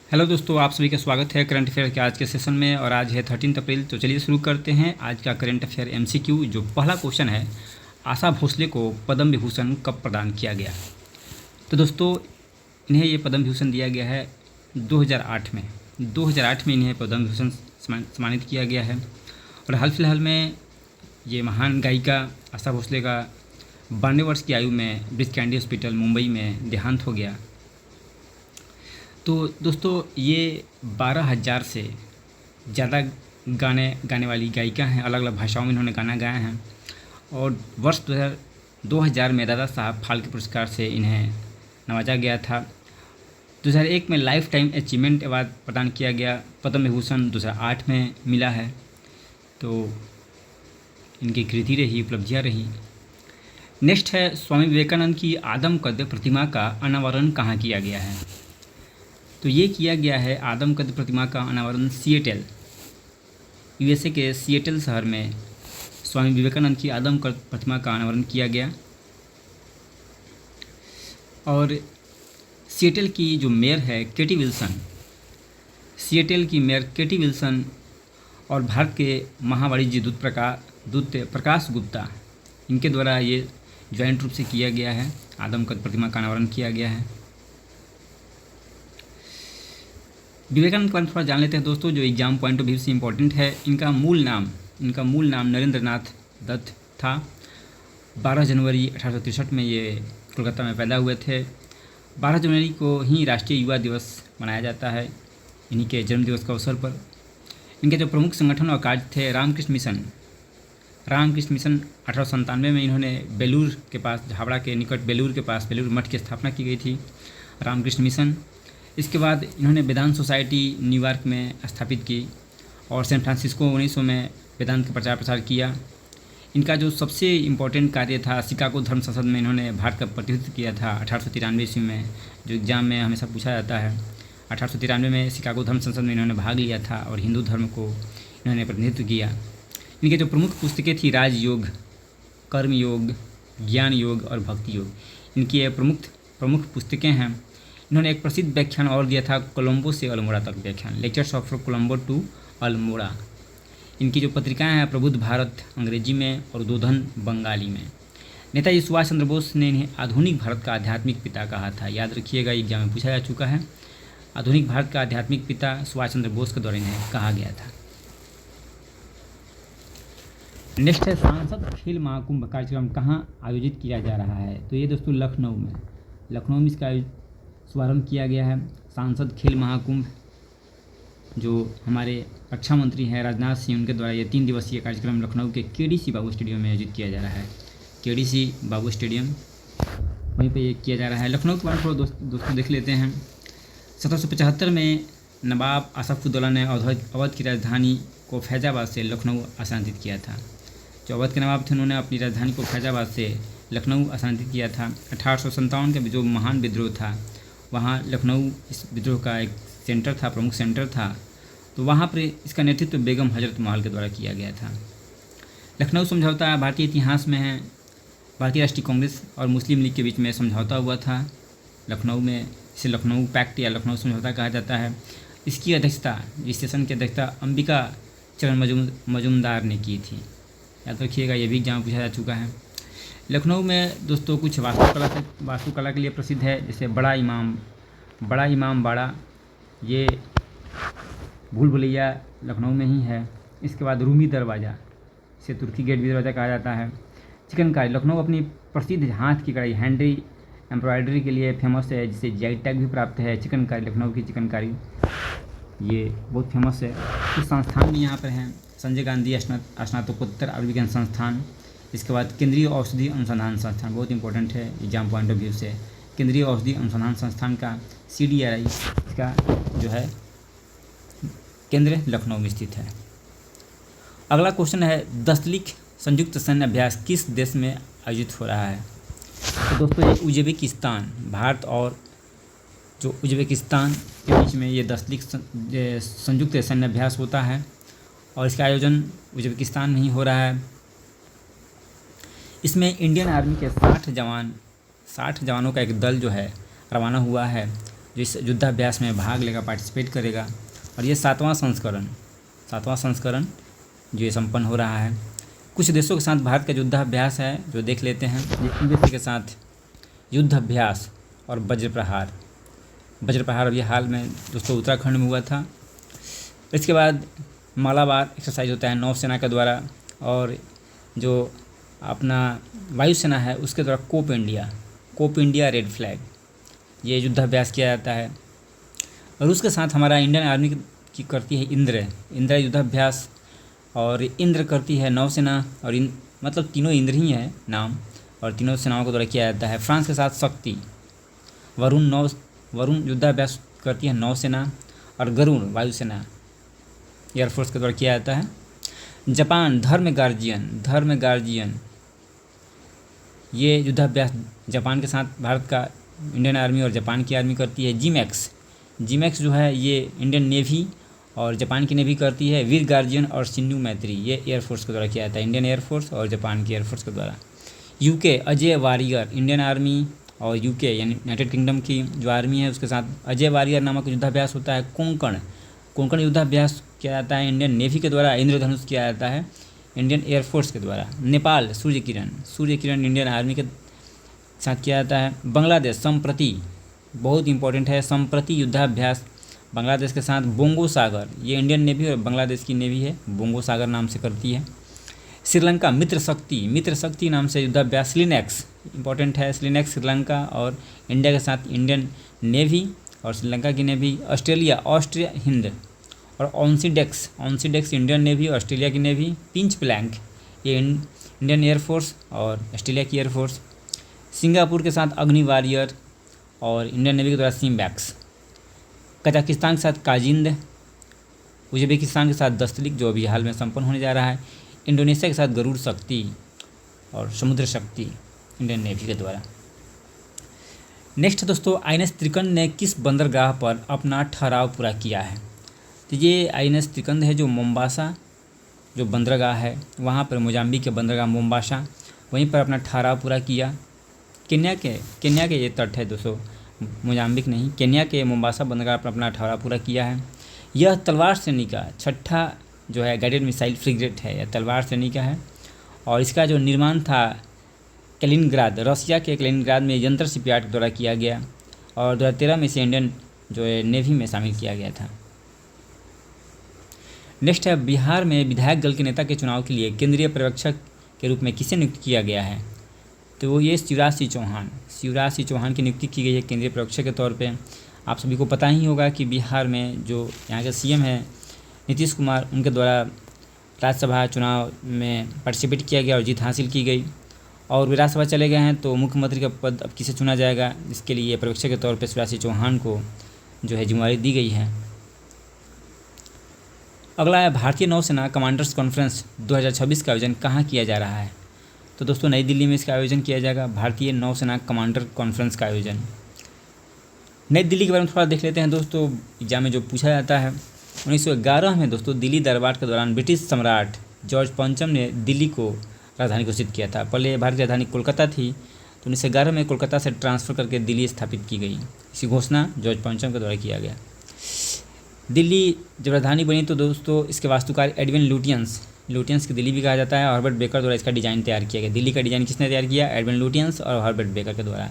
Hello दोस्तों, आप सभी का स्वागत है करंट अफेयर के आज के सेशन में। और आज है 13 अप्रैल। तो चलिए शुरू करते हैं आज का करंट अफेयर एमसीक्यू। जो पहला क्वेश्चन है, आशा भोसले को पद्म विभूषण कब प्रदान किया गया? तो दोस्तों, इन्हें ये पद्म विभूषण दिया गया है 2008 में। 2008 में इन्हें पद्म विभूषण सम्मानित किया गया है। और हाल फिलहाल में ये महान गायिका आशा भोसले का 92 वर्ष की आयु में ब्रीच कैंडी हॉस्पिटल मुंबई में देहांत हो गया। तो दोस्तों, ये 12,000 से ज़्यादा गाने वाली गायिका हैं। अलग अलग भाषाओं में इन्होंने गाना गाया है। और वर्ष 2000 में दादा साहब फाल्के पुरस्कार से इन्हें नवाजा गया था। 2001 में लाइफ टाइम अचीवमेंट अवार्ड प्रदान किया गया। पद्म विभूषण 2008 में मिला है। तो इनकी कृति रही, उपलब्धियाँ रही। नेक्स्ट है, स्वामी विवेकानंद की आदमकद प्रतिमा का अनावरण कहाँ किया गया है? तो ये किया गया है आदमकद प्रतिमा का अनावरण सिएटल, यूएसए के सिएटल शहर में स्वामी विवेकानंद की आदमकद प्रतिमा का अनावरण किया गया। और सिएटल की जो मेयर है केटी विल्सन, सिएटल की मेयर केटी विल्सन और भारत के महावाणिज्य दूत प्रकाश गुप्ता, इनके द्वारा ये ज्वाइंट रूप से किया गया है। आदमकद प्रतिमा का अनावरण किया गया है। विवेकानंद के बारे में थोड़ा जान लेते हैं दोस्तों, जो एग्जाम पॉइंट ऑफ व्यू से इम्पोर्टेंट है। इनका मूल नाम नरेंद्र नाथ दत्त था। 12 जनवरी 1863 में ये कोलकाता में पैदा हुए थे। 12 जनवरी को ही राष्ट्रीय युवा दिवस मनाया जाता है, इन्हीं के जन्मदिवस के अवसर पर। इनके जो प्रमुख संगठन और कार्य थे, रामकृष्ण मिशन 1897 में इन्होंने बेलूर के पास, हावड़ा के निकट बेलूर के पास बेलूर मठ की स्थापना की गई थी, रामकृष्ण मिशन। इसके बाद इन्होंने वेदांत सोसाइटी न्यूयॉर्क में स्थापित की और सैन फ्रांसिस्को 1900 में वेदांत का प्रचार प्रसार किया। इनका जो सबसे इम्पोर्टेंट कार्य था, शिकागो धर्म संसद में इन्होंने भारत का प्रतिनिधित्व किया था 1893 ईस्वी में, जो एग्ज़ाम में हमेशा पूछा जाता है। 1893 में शिकागो धर्म संसद में इन्होंने भाग लिया था और हिंदू धर्म को इन्होंने प्रतिनिधित्व किया। इनके जो प्रमुख पुस्तकें थी, राजयोग, कर्म योग, ज्ञान योग और भक्ति योग, इनकी ये प्रमुख पुस्तकें हैं। इन्होंने एक प्रसिद्ध व्याख्यान और दिया था, कोलंबो से अल्मोड़ा तक व्याख्यान, lectures of Colombo to Almora. इनकी जो पत्रिकाएं हैं, प्रबुद्ध भारत अंग्रेजी में और उद्बोधन बंगाली में। नेताजी सुभाष चंद्र बोस ने इन्हें आधुनिक भारत का आध्यात्मिक पिता कहा था। याद रखिएगा, एग्जाम में पूछा जा चुका है। आधुनिक भारत का आध्यात्मिक पिता सुभाष चंद्र बोस के द्वारा इन्हें कहा गया था। नेक्स्ट है, सांसद खेल महाकुंभ कार्यक्रम कहाँ आयोजित किया जा रहा है? तो ये दोस्तों लखनऊ में इसका शुभारंभ किया गया है। सांसद खेल महाकुंभ, जो हमारे रक्षा मंत्री हैं राजनाथ सिंह, उनके द्वारा ये 3 दिवसीय कार्यक्रम लखनऊ के केडीसी बाबू स्टेडियम में आयोजित किया जा रहा है। केडीसी बाबू स्टेडियम, वहीं पे ये किया जा रहा है। लखनऊ के बारे में थोड़ा दोस्तों देख लेते हैं। 1775 में नवाब आसफउद्दौला ने अवध की राजधानी को फैजाबाद से लखनऊ स्थानांतरित किया था। जो अवध के नवाब थे, उन्होंने अपनी राजधानी को फैजाबाद से लखनऊ स्थानांतरित किया था। 1857 का जो महान विद्रोह था, वहाँ लखनऊ इस विद्रोह का एक सेंटर था, प्रमुख सेंटर था। तो वहाँ पर इसका नेतृत्व बेगम हजरत महल के द्वारा किया गया था। लखनऊ समझौता भारतीय इतिहास में है। भारतीय राष्ट्रीय कांग्रेस और मुस्लिम लीग के बीच में समझौता हुआ था लखनऊ में। इसे लखनऊ पैक्ट या लखनऊ समझौता कहा जाता है। इसकी अध्यक्षता, इस सेशन की अध्यक्षता अंबिका चरण मजूमदार ने की थी। याद रखिएगा, ये भी एग्जाम पूछा जा चुका है। लखनऊ में दोस्तों कुछ वास्तुकला के लिए प्रसिद्ध है, जैसे बड़ा इमाम बाड़ा, ये भूल भुलैया लखनऊ में ही है। इसके बाद रूमी दरवाज़ा, इसे तुर्की गेट भी दरवाज़ा कहा जाता है। चिकनकारी, लखनऊ अपनी प्रसिद्ध हाथ की कढ़ाई, हैंडी एम्ब्रॉयडरी के लिए फेमस है, जिसे जीआई टैग भी प्राप्त है। चिकनकारी, लखनऊ की चिकनकारी ये बहुत फेमस है। कुछ संस्थान भी यहाँ पर हैं, संजय गांधी स्नातकोत्तर आयुर्विज्ञान संस्थान। इसके बाद केंद्रीय औषधि अनुसंधान संस्थान, बहुत इंपॉर्टेंट है एग्जाम पॉइंट ऑफ व्यू से। केंद्रीय औषधि अनुसंधान संस्थान का CDRI, इसका जो है केंद्र लखनऊ में स्थित है। अगला क्वेश्चन है, दस्तलिख संयुक्त सैन्य अभ्यास किस देश में आयोजित हो रहा है? तो दोस्तों, ये उज्बेकिस्तान, भारत और जो उज्बेकिस्तान के बीच में ये दस्तलिख संयुक्त सैन्य अभ्यास होता है और इसका आयोजन उज्बेकिस्तान में ही हो रहा है। इसमें इंडियन आर्मी के 60 जवानों का एक दल जो है रवाना हुआ है, जो इस युद्धाभ्यास में भाग लेगा, पार्टिसिपेट करेगा। और ये सातवां संस्करण जो ये संपन्न हो रहा है। कुछ देशों के साथ भारत का युद्धाभ्यास है जो देख लेते हैं। यूएसए के साथ युद्धाभ्यास और वज्रप्रहार अभी हाल में दोस्तों उत्तराखंड में हुआ था। इसके बाद मालाबार एक्सरसाइज होता है नौसेना के द्वारा, और जो अपना वायुसेना है उसके द्वारा कोप इंडिया रेड फ्लैग, ये युद्धाभ्यास किया जाता है। रूस के साथ हमारा इंडियन आर्मी की करती है इंद्र युद्धाभ्यास, और इंद्र करती है नौसेना, और मतलब तीनों इंद्र ही है नाम, और तीनों सेनाओं के द्वारा किया जाता है। फ्रांस के साथ शक्ति वरुण युद्धाभ्यास करती है नौसेना, और गरुड़ वायुसेना एयरफोर्स के द्वारा किया जाता है। जापान धर्म गार्जियन ये युद्धाभ्यास जापान के साथ भारत का इंडियन आर्मी और जापान की आर्मी करती है। जीमैक्स जो है ये इंडियन नेवी और जापान की नेवी करती है। वीर गार्जियन और सिन्धु मैत्री ये एयरफोर्स के द्वारा किया जाता है, इंडियन एयरफोर्स और जापान की एयरफोर्स के द्वारा। UK Ajay warrior, Indian army और यूके यानी यूनाइटेड किंगडम की जो आर्मी है उसके साथ अजय वारियर नामक युद्धाभ्यास होता है। कोंकण युद्धाभ्यास किया जाता है इंडियन नेवी के द्वारा। इंद्रधनुष किया जाता है इंडियन एयरफोर्स के द्वारा। नेपाल सूर्य किरण इंडियन आर्मी के साथ किया जाता है। बांग्लादेश संप्रति बहुत इंपॉर्टेंट है, संप्रति युद्धाभ्यास बांग्लादेश के साथ। बोंगो सागर ये इंडियन नेवी और बांग्लादेश की नेवी है, बोंगो सागर नाम से करती है। श्रीलंका मित्र शक्ति नाम से युद्धाभ्यास। स्लिनेक्स इंपॉर्टेंट है, स्लिनेक्स श्रीलंका और इंडिया के साथ इंडियन नेवी और श्रीलंका की नेवी। ऑस्ट्रिया हिंद और ऑन्सीडेक्स इंडियन नेवी और ऑस्ट्रेलिया की नेवी। पिंच प्लैंक ये इंडियन एयरफोर्स और ऑस्ट्रेलिया की एयरफोर्स। सिंगापुर के साथ अग्नि वॉरियर और इंडियन नेवी के द्वारा सिम्बैक्स। कजाकिस्तान के साथ काजिंद, उज्बेकिस्तान के साथ दस्तलिक जो अभी हाल में संपन्न होने जा रहा है। इंडोनेशिया के साथ गरुड़ शक्ति और समुद्र शक्ति इंडियन नेवी के द्वारा। नेक्स्ट दोस्तों, आईएनएस त्रिकंड ने किस बंदरगाह पर अपना ठहराव पूरा किया है? तो ये आईएनएस त्रिकंड है जो मोम्बासा जो बंदरगाह है वहाँ पर, मोजाम्बिक के बंदरगाह मोम्बासा, वहीं पर अपना ठहराव पूरा किया। केन्या के ये तट है दोस्तों, मोजाम्बिक नहीं, केन्या के मोम्बासा बंदरगाह पर अपना ठहराव पूरा किया है। यह तलवार श्रेणी का छठा जो है गाइडेड मिसाइल फ्रिगेट है, यह तलवार श्रेणी का है। और इसका जो निर्माण था कैलिनग्राद, रसिया के कैलिनग्राद में यंत्र शिपयार्ड द्वारा किया गया, और 2013 में इसे इंडियन जो है नेवी में शामिल किया गया था। नेक्स्ट है, बिहार में विधायक दल के नेता के चुनाव के लिए केंद्रीय पर्यवेक्षक के रूप में किसे नियुक्त किया गया है? तो वो ये शिवराज सिंह चौहान की नियुक्ति की गई है केंद्रीय पर्यवेक्षक के तौर पे। आप सभी को पता ही होगा कि बिहार में जो यहाँ के सीएम है नीतीश कुमार, उनके द्वारा राज्यसभा चुनाव में पार्टिसिपेट किया गया और जीत हासिल की गई, और वे राज्यसभा चले गए हैं। तो मुख्यमंत्री का पद अब किसे चुना जाएगा, इसके लिए पर्यवेक्षक के तौर पर शिवराज सिंह चौहान को जो है जिम्मेदारी दी गई है। अगला है, भारतीय नौसेना कमांडर्स कॉन्फ्रेंस 2026 का आयोजन कहाँ किया जा रहा है? तो दोस्तों नई दिल्ली में इसका आयोजन किया जाएगा, भारतीय नौसेना कमांडर कॉन्फ्रेंस का आयोजन। नई दिल्ली के बारे में थोड़ा देख लेते हैं दोस्तों, एग्जाम में जो पूछा जाता है। 1911 में दोस्तों दिल्ली दरबार के दौरान ब्रिटिश सम्राट जॉर्ज पंचम ने दिल्ली को राजधानी घोषित किया था। पहले भारत की राजधानी कोलकाता थी, तो 1911 में कोलकाता से ट्रांसफ़र करके दिल्ली स्थापित की गई। इसी घोषणा जॉर्ज पंचम के द्वारा किया गया। दिल्ली जब राजधानी बनी तो दोस्तों इसके वास्तुकार एडविन लुटियंस की दिल्ली भी कहा जाता है, और हर्बर्ट बेकर द्वारा इसका डिज़ाइन तैयार किया गया। दिल्ली का डिज़ाइन किसने तैयार किया? एडविन लुटियंस और हर्बर्ट बेकर के द्वारा।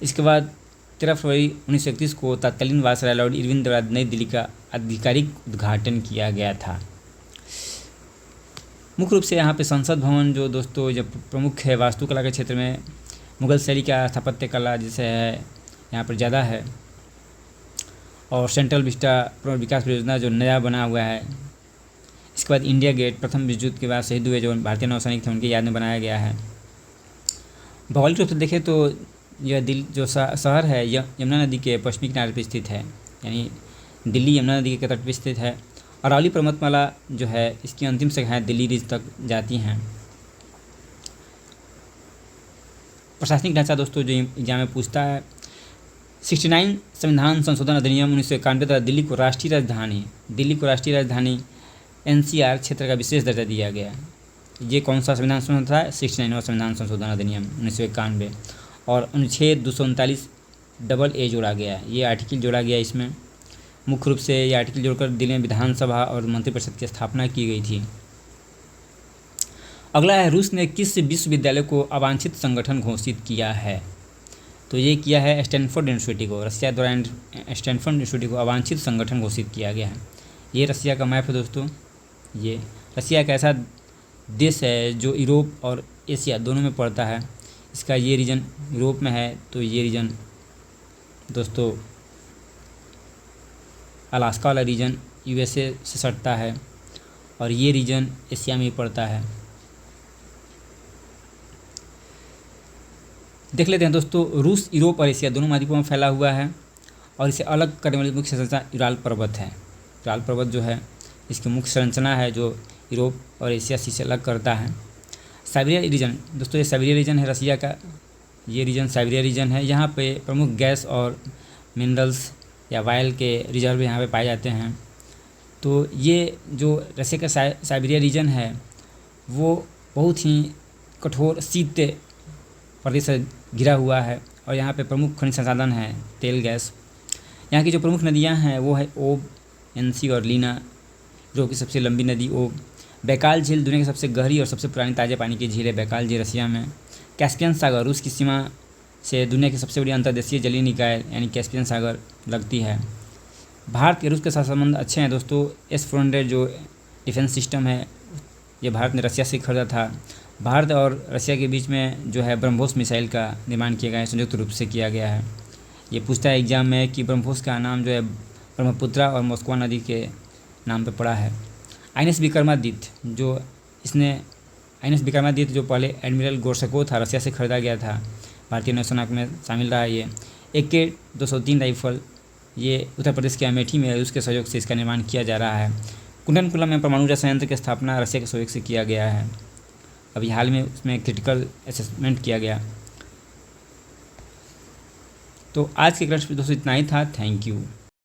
इसके बाद 13 फरवरी 1931 को तत्कालीन वायसराय लॉर्ड इरविन द्वारा नई दिल्ली का आधिकारिक उद्घाटन किया गया था। मुख्य रूप से यहाँ पे संसद भवन जो दोस्तों जब प्रमुख है वास्तुकला के क्षेत्र में, मुगल शैली का स्थापत्य कला जिसे है यहाँ पर ज़्यादा है, और सेंट्रल विस्टा विकास परियोजना जो नया बना हुआ है। इसके बाद इंडिया गेट, प्रथम विश्व युद्ध के बाद शहीद हुए जो भारतीय नौसैनिक थे उनकी याद में बनाया गया है। भौगोलिक रूप से देखें तो यह दिल्ली जो शहर है यह यमुना नदी के पश्चिमी किनारे पर स्थित है, यानी दिल्ली यमुना नदी के तट पर स्थित है। अरावली पर्वतमाला जो है इसकी अंतिम शाखाएं दिल्ली रिज तक जाती हैं। प्रशासनिक ढांचा दोस्तों जो एग्जाम में पूछता है, 69 संविधान संशोधन अधिनियम 1991 द्वारा दिल्ली को राष्ट्रीय राजधानी एनसीआर क्षेत्र का विशेष दर्जा दिया गया। ये कौन सा संविधान संशोधन था? 69वां संविधान संशोधन अधिनियम 1991। और अनुच्छेद 239 डबल ए जोड़ा गया है, ये आर्टिकल जोड़ा गया इसमें। मुख्य रूप से ये आर्टिकल जोड़कर दिल्ली में विधानसभा और मंत्रिपरिषद की स्थापना की गई थी। अगला है, रूस ने किस विश्वविद्यालय को अवांछित संगठन घोषित किया है? तो ये किया है स्टैनफोर्ड यूनिवर्सिटी को। रसिया द्वारा स्टैनफोर्ड यूनिवर्सिटी को अवांछित संगठन घोषित किया गया है। ये रसिया का मैप है दोस्तों। ये रसिया एक ऐसा देश है जो यूरोप और एशिया दोनों में पड़ता है। इसका ये रीजन यूरोप में है, तो ये रीजन दोस्तों अलास्का वाला रीजन यूएसए से सटता है, और ये रीजन एशिया में ही पड़ता है। देख लेते हैं दोस्तों, रूस यूरोप और एशिया दोनों महाद्वीपों में फैला हुआ है, और इसे अलग करने वाली मुख्य संरचना यूराल पर्वत है। यूराल पर्वत जो है इसकी मुख्य संरचना है जो यूरोप और एशिया से अलग करता है। साइबेरिया रीजन दोस्तों, ये साइबेरिया रीजन है रसिया का। ये रीजन साइबेरिया रीजन है। यहाँ पे प्रमुख गैस और मिनरल्स या वायल के रिजर्व यहाँ पे पाए जाते हैं। तो ये जो रसिया का साइबेरिया रीजन है वो बहुत ही कठोर शीत प्रदेश से घिरा हुआ है, और यहाँ पे प्रमुख खनिज संसाधन है तेल गैस। यहाँ की जो प्रमुख नदियाँ हैं वो है ओब, एनसी और लीना। यूरोप की सबसे लंबी नदी ओब। बैकाल झील दुनिया की सबसे गहरी और सबसे पुरानी ताज़े पानी की झील है बैकाल झील रसिया में। कैस्पियन सागर रूस की सीमा से दुनिया की सबसे बड़ी अंतर्देशीय जलीय निकाय यानी कैस्पियन सागर लगती है। भारत के रूस के साथ संबंध अच्छे हैं दोस्तों। S-400 जो डिफेंस सिस्टम है ये भारत ने रसिया से खरीदा था। भारत और रसिया के बीच में जो है ब्रह्मोस मिसाइल का निर्माण किया गया है, संयुक्त रूप से किया गया है। ये पूछता है एग्जाम में कि ब्रह्मोस का नाम जो है ब्रह्मपुत्रा और मोस्कवा नदी के नाम पे पड़ा है। आईएनएस विक्रमादित्य जो पहले एडमिरल गोर्शको था रसिया से खरीदा गया था, भारतीय नौसेना में शामिल रहा। ये AK-203 राइफल ये उत्तर प्रदेश के अमेठी में रूस के सहयोग से इसका निर्माण किया जा रहा है। कुंडनकुलम में परमाणु ऊर्जा संयंत्र की स्थापना रसिया के सहयोग से किया गया है। अभी हाल में उसमें क्रिटिकल असेसमेंट किया गया। तो आज के क्लास में दोस्तों इतना ही था। Thank you.